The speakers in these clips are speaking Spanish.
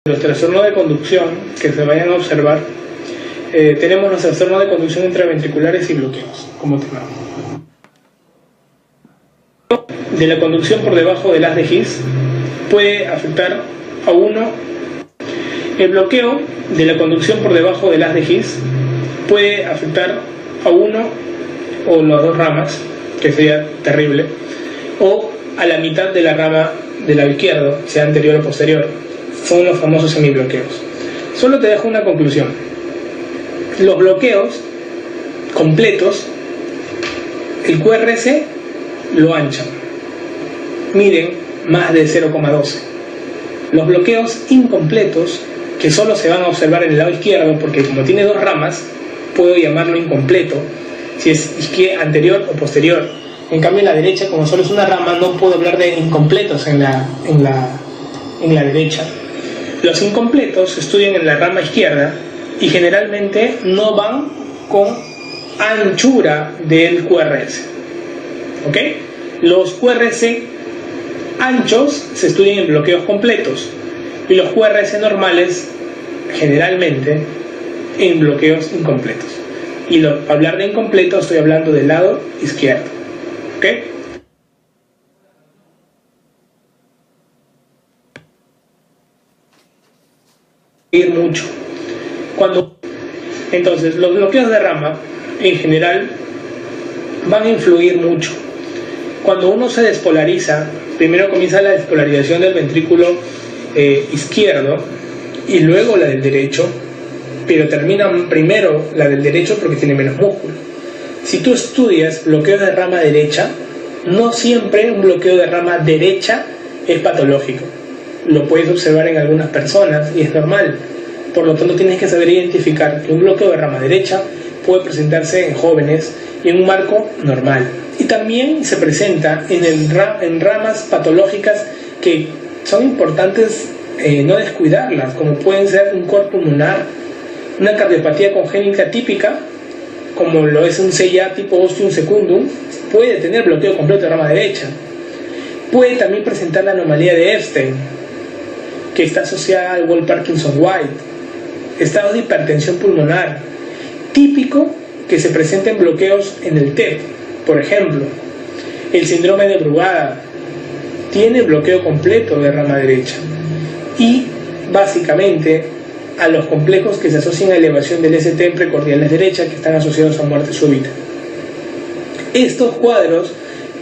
Los trastornos de conducción que se vayan a observar, tenemos los trastornos de conducción intraventriculares y bloqueos como tema. De la conducción por debajo del haz de His puede afectar a uno. El bloqueo de la conducción por debajo del haz de His puede afectar a uno o las dos ramas, que sería terrible, o a la mitad de la rama del lado izquierdo, sea anterior o posterior. Son los famosos semibloqueos. Solo te dejo una conclusión. Los bloqueos completos, el QRS lo anchan, miden más de 0,12. Los bloqueos incompletos, que solo se van a observar en el lado izquierdo, porque como tiene dos ramas, puedo llamarlo incompleto, si es anterior o posterior. En cambio, en la derecha, como solo es una rama, no puedo hablar de incompletos en la derecha. Los incompletos se estudian en la rama izquierda y generalmente no van con anchura del QRS. ¿Ok? Los QRS anchos se estudian en bloqueos completos y los QRS normales generalmente en bloqueos incompletos. Y hablar de incompleto estoy hablando del lado izquierdo. ¿Ok? Mucho. Entonces, los bloqueos de rama en general van a influir mucho. Cuando uno se despolariza, primero comienza la despolarización del ventrículo izquierdo y luego la del derecho, pero termina primero la del derecho porque tiene menos músculo. Si tú estudias bloqueo de rama derecha, no siempre un bloqueo de rama derecha es patológico. Lo puedes observar en algunas personas y es normal. Por lo tanto, tienes que saber identificar que un bloqueo de rama derecha puede presentarse en jóvenes y en un marco normal. Y también se presenta en ramas patológicas que son importantes no descuidarlas, como pueden ser un cor pulmonar, una cardiopatía congénita típica, como lo es un CIA tipo ostium secundum, puede tener bloqueo completo de rama derecha. Puede también presentar la anomalía de Epstein, que está asociada al Wolff-Parkinson-White, estado de hipertensión pulmonar, típico que se presenta en bloqueos en el TEP. Por ejemplo, el síndrome de Brugada tiene bloqueo completo de rama derecha y básicamente a los complejos que se asocian a elevación del ST en precordiales derecha que están asociados a muerte súbita. Estos cuadros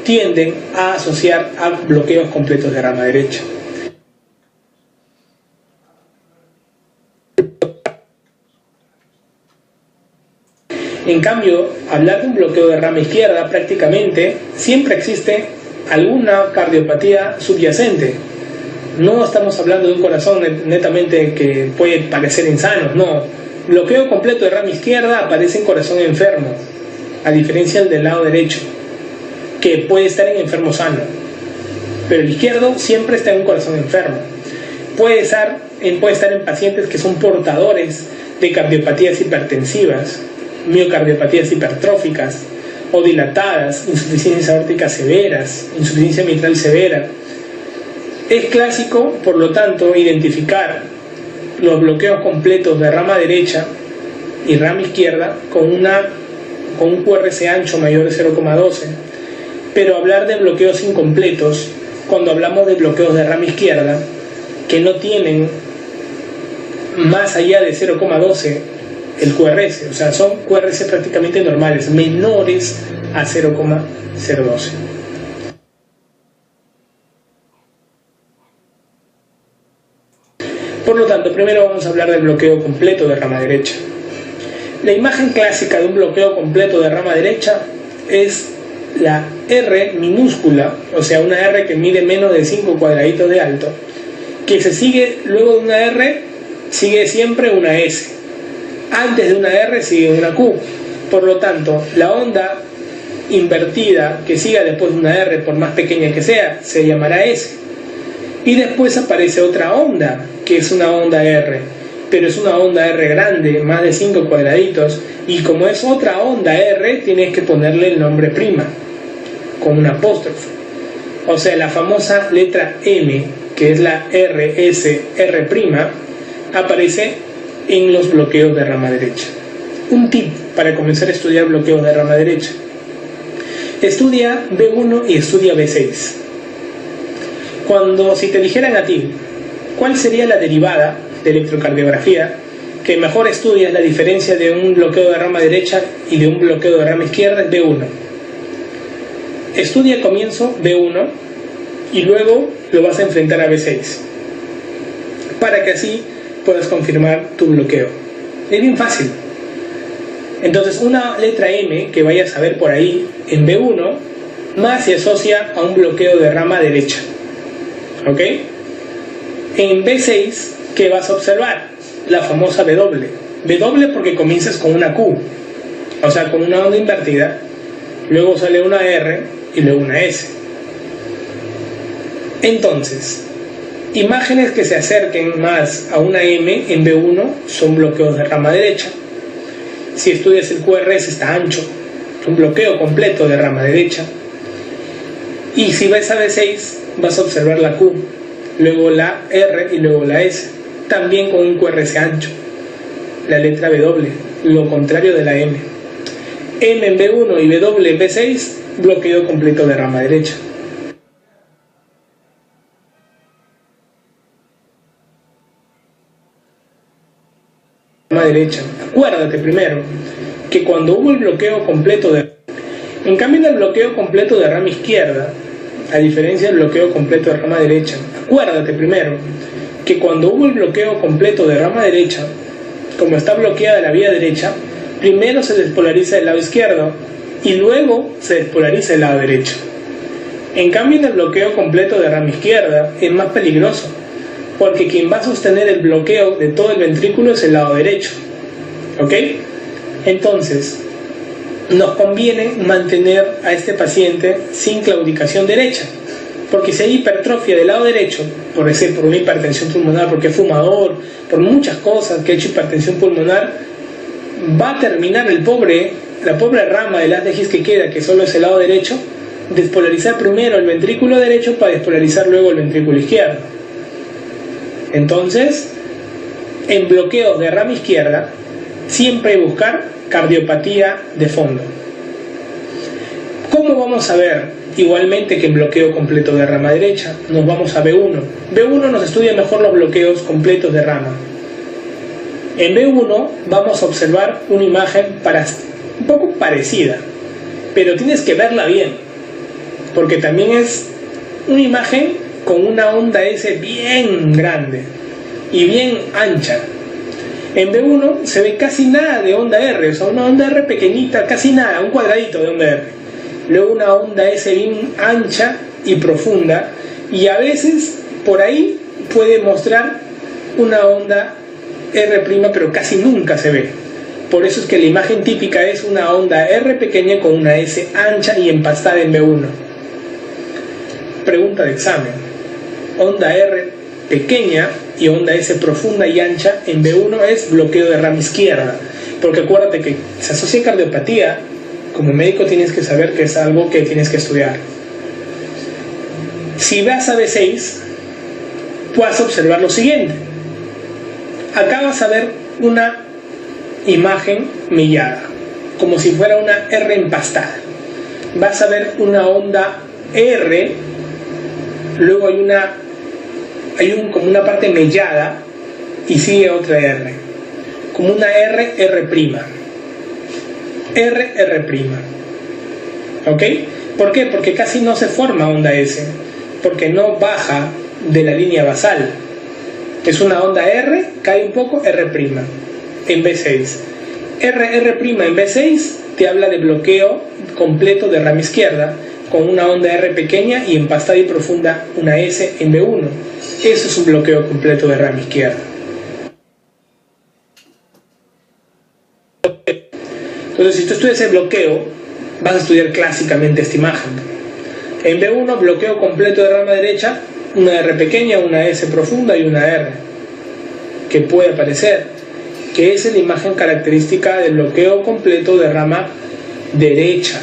tienden a asociar a bloqueos completos de rama derecha. En cambio, hablar de un bloqueo de rama izquierda prácticamente siempre existe alguna cardiopatía subyacente. No estamos hablando de un corazón netamente que puede parecer insano, no. Bloqueo completo de rama izquierda aparece en corazón enfermo, a diferencia del lado derecho, que puede estar en enfermo sano. Pero el izquierdo siempre está en un corazón enfermo. Puede estar en pacientes que son portadores de cardiopatías hipertensivas, miocardiopatías hipertróficas o dilatadas, insuficiencias aórticas severas, insuficiencia mitral severa. Es clásico, por lo tanto, identificar los bloqueos completos de rama derecha y rama izquierda con un QRS ancho mayor de 0,12, pero hablar de bloqueos incompletos cuando hablamos de bloqueos de rama izquierda que no tienen más allá de 0,12 el QRS, o sea, son QRS prácticamente normales, menores a 0,012. Por lo tanto, primero vamos a hablar del bloqueo completo de rama derecha. La imagen clásica de un bloqueo completo de rama derecha es la R minúscula, o sea, una R que mide menos de 5 cuadraditos de alto, que se sigue luego de una R, sigue siempre una S. Antes de una R sigue una Q. Por lo tanto, la onda invertida que siga después de una R, por más pequeña que sea, se llamará S. Y después aparece otra onda, que es una onda R, pero es una onda R grande, más de 5 cuadraditos, y como es otra onda R, tienes que ponerle el nombre prima, con un apóstrofe. O sea, la famosa letra M, que es la RSR', aparece en los bloqueos de rama derecha. Un tip para comenzar a estudiar bloqueos de rama derecha: estudia B1 y estudia B6. Si te dijeran a ti cuál sería la derivada de electrocardiografía que mejor estudias la diferencia de un bloqueo de rama derecha y de un bloqueo de rama izquierda, es B1. Estudia al comienzo B1 y luego lo vas a enfrentar a B6 para que así puedas confirmar tu bloqueo. Es bien fácil. Entonces, una letra M que vayas a ver por ahí en B1 más se asocia a un bloqueo de rama derecha. ¿Ok? En B6, ¿qué vas a observar? La famosa W. W porque comienzas con una Q, o sea, con una onda invertida, luego sale una R y luego una S. Entonces, imágenes que se acerquen más a una M en B1 son bloqueos de rama derecha. Si estudias el QRS está ancho, es un bloqueo completo de rama derecha. Y si ves a B6 vas a observar la Q, luego la R y luego la S, también con un QRS ancho. La letra W, lo contrario de la M. M en B1 y W en B6, bloqueo completo de rama derecha. Rama derecha. Acuérdate primero que cuando hubo el bloqueo completo en cambio del bloqueo completo de rama izquierda, a diferencia del bloqueo completo de rama derecha, acuérdate primero que cuando hubo el bloqueo completo de rama derecha, como está bloqueada la vía derecha, primero se despolariza el lado izquierdo y luego se despolariza el lado derecho. En cambio, en el bloqueo completo de rama izquierda es más peligroso, porque quien va a sostener el bloqueo de todo el ventrículo es el lado derecho. ¿Ok? Entonces, nos conviene mantener a este paciente sin claudicación derecha, porque si hay hipertrofia del lado derecho, por una hipertensión pulmonar, porque es fumador, por muchas cosas que ha hecho hipertensión pulmonar, va a terminar la pobre rama del haz de His que queda, que solo es el lado derecho, despolarizar primero el ventrículo derecho para despolarizar luego el ventrículo izquierdo. Entonces, en bloqueos de rama izquierda, siempre hay que buscar cardiopatía de fondo. ¿Cómo vamos a ver? Igualmente que en bloqueo completo de rama derecha, nos vamos a B1. B1 nos estudia mejor los bloqueos completos de rama. En B1 vamos a observar una imagen un poco parecida, pero tienes que verla bien, porque también es una imagen con una onda S bien grande y bien ancha. En B1 se ve casi nada de onda R, o sea, una onda R pequeñita, casi nada, un cuadradito de onda R. Luego una onda S bien ancha y profunda, y a veces por ahí puede mostrar una onda R', pero casi nunca se ve. Por eso es que la imagen típica es una onda R pequeña con una S ancha y empastada en B1. Pregunta de examen: onda R pequeña y onda S profunda y ancha en B1 es bloqueo de rama izquierda, porque acuérdate que se asocia a cardiopatía. Como médico tienes que saber que es algo que tienes que estudiar. Si vas a B6, vas a observar lo siguiente. Acá vas a ver una imagen mellada, como si fuera una R empastada. Vas a ver una onda R, luego hay como una parte mellada y sigue otra R, como una R, R'. R'. ¿Ok? ¿Por qué? Porque casi no se forma onda S, porque no baja de la línea basal. Es una onda R, cae un poco, R' en B6. R' en B6 te habla de bloqueo completo de rama izquierda, con una onda R pequeña y empastada y profunda una S en B1. Eso es un bloqueo completo de rama izquierda. Entonces, si tú estudias el bloqueo, vas a estudiar clásicamente esta imagen. En B1, bloqueo completo de rama derecha, una R pequeña, una S profunda y una R, que puede aparecer, que es la imagen característica del bloqueo completo de rama derecha.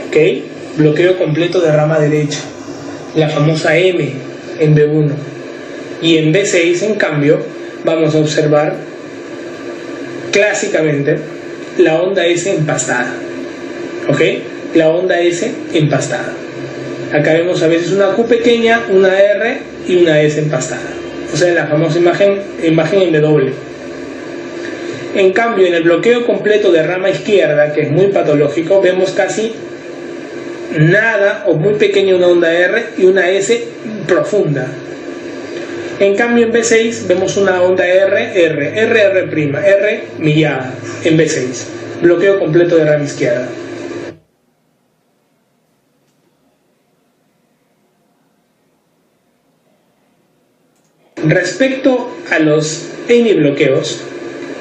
¿Ok? Bloqueo completo de rama derecha, la famosa M en B1. Y en B6, en cambio, vamos a observar clásicamente la onda S empastada. ¿Ok? La onda S empastada. Acá vemos a veces una Q pequeña, una R y una S empastada. O sea, la famosa imagen en W. En cambio, en el bloqueo completo de rama izquierda, que es muy patológico, vemos casi nada o muy pequeña una onda R y una S profunda. En cambio, en B6 vemos una onda R millada en B6. Bloqueo completo de rama izquierda. Respecto a los hemibloqueos,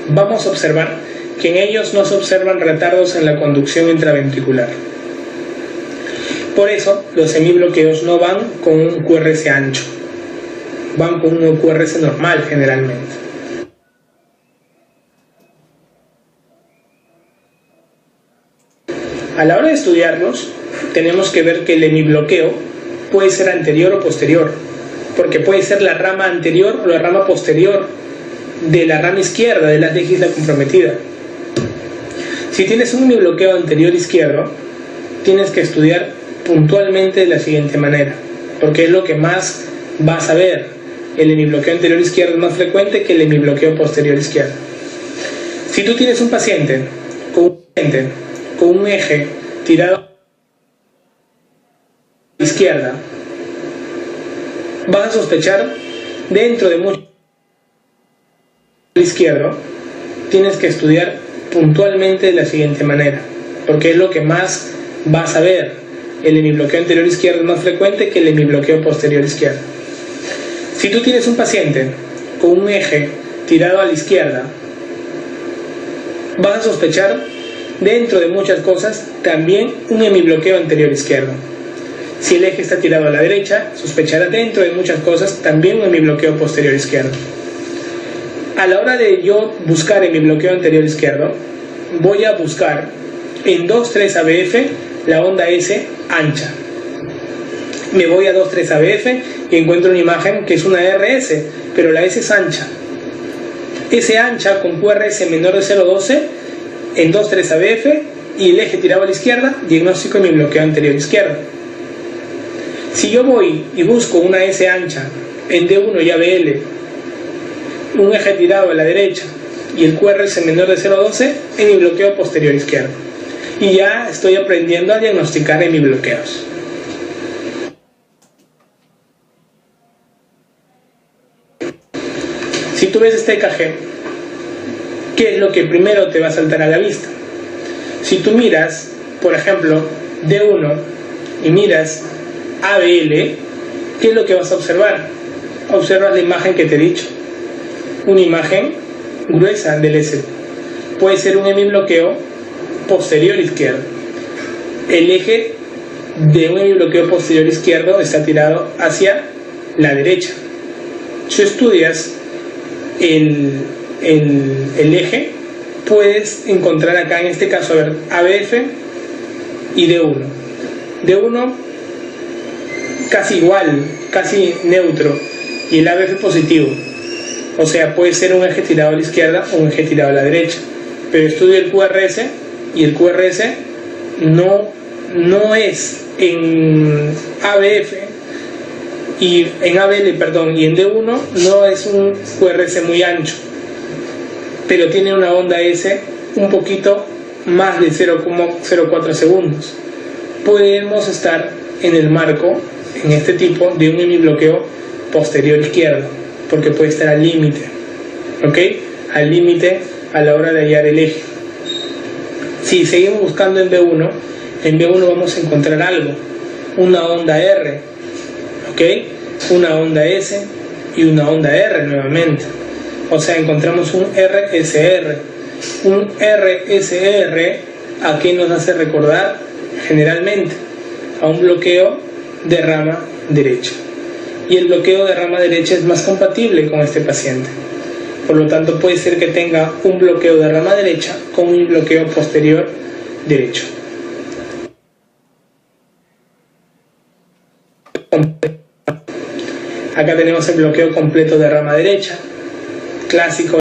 vamos a observar que en ellos no se observan retardos en la conducción intraventricular. Por eso, los hemibloqueos no van con un QRS ancho, van con un QRS normal generalmente. A la hora de estudiarlos, tenemos que ver que el hemibloqueo puede ser anterior o posterior, porque puede ser la rama anterior o la rama posterior de la rama izquierda de la legisla comprometida. Si tienes un hemibloqueo anterior izquierdo, tienes que estudiar puntualmente de la siguiente manera, porque es lo que más vas a ver. El hemibloqueo anterior izquierdo es más frecuente que el hemibloqueo posterior izquierdo. Si tú tienes un paciente con un eje tirado a la izquierda, vas a sospechar dentro de mucho izquierdo, tienes que estudiar puntualmente de la siguiente manera, porque es lo que más vas a ver. El hemibloqueo anterior izquierdo es más frecuente que el hemibloqueo posterior izquierdo. Si tú tienes un paciente con un eje tirado a la izquierda, vas a sospechar dentro de muchas cosas también un hemibloqueo anterior izquierdo. Si el eje está tirado a la derecha, sospechará dentro de muchas cosas también un hemibloqueo posterior izquierdo. A la hora de yo buscar hemibloqueo anterior izquierdo, voy a buscar en 2,3 ABF la onda S ancha. Me voy a 2,3 ABF y encuentro una imagen que es una RS, pero la S es ancha. S ancha con QRS menor de 0,12 en 2,3 ABF y el eje tirado a la izquierda, diagnóstico hemibloqueo anterior izquierdo. Si yo voy y busco una S ancha en D1 y ABL, un eje tirado a la derecha y el QRS menor de 0,12, hemibloqueo posterior izquierdo. Y ya estoy aprendiendo a diagnosticar hemibloqueos. Si tú ves este EKG, ¿qué es lo que primero te va a saltar a la vista? Si tú miras, por ejemplo, D1 y miras ABL, ¿qué es lo que vas a observar? Observas la imagen que te he dicho, una imagen gruesa del S. Puede ser un hemibloqueo posterior izquierdo. El eje de un hemibloqueo posterior izquierdo está tirado hacia la derecha. Si estudias el eje, puedes encontrar acá en este caso, a ver, ABF y D1. D1 casi igual, casi neutro, y el ABF positivo. O sea, puede ser un eje tirado a la izquierda o un eje tirado a la derecha. Pero estudio el QRS y el QRS no es en ABF y en ABL, perdón, y en D1 no es un QRS muy ancho, pero tiene una onda S un poquito más de 0,04 segundos. Podemos estar en el marco, en este tipo, de un hemibloqueo posterior izquierdo, porque puede estar al límite, ¿ok? Al límite a la hora de hallar el eje. Si seguimos buscando en B1 vamos a encontrar algo, una onda R, ¿ok? Una onda S y una onda R nuevamente. O sea, encontramos un RSR. Un RSR, ¿a qué nos hace recordar? Generalmente a un bloqueo de rama derecha. Y el bloqueo de rama derecha es más compatible con este paciente. Por lo tanto, puede ser que tenga un bloqueo de rama derecha con un bloqueo posterior derecho. Acá tenemos el bloqueo completo de rama derecha. clásico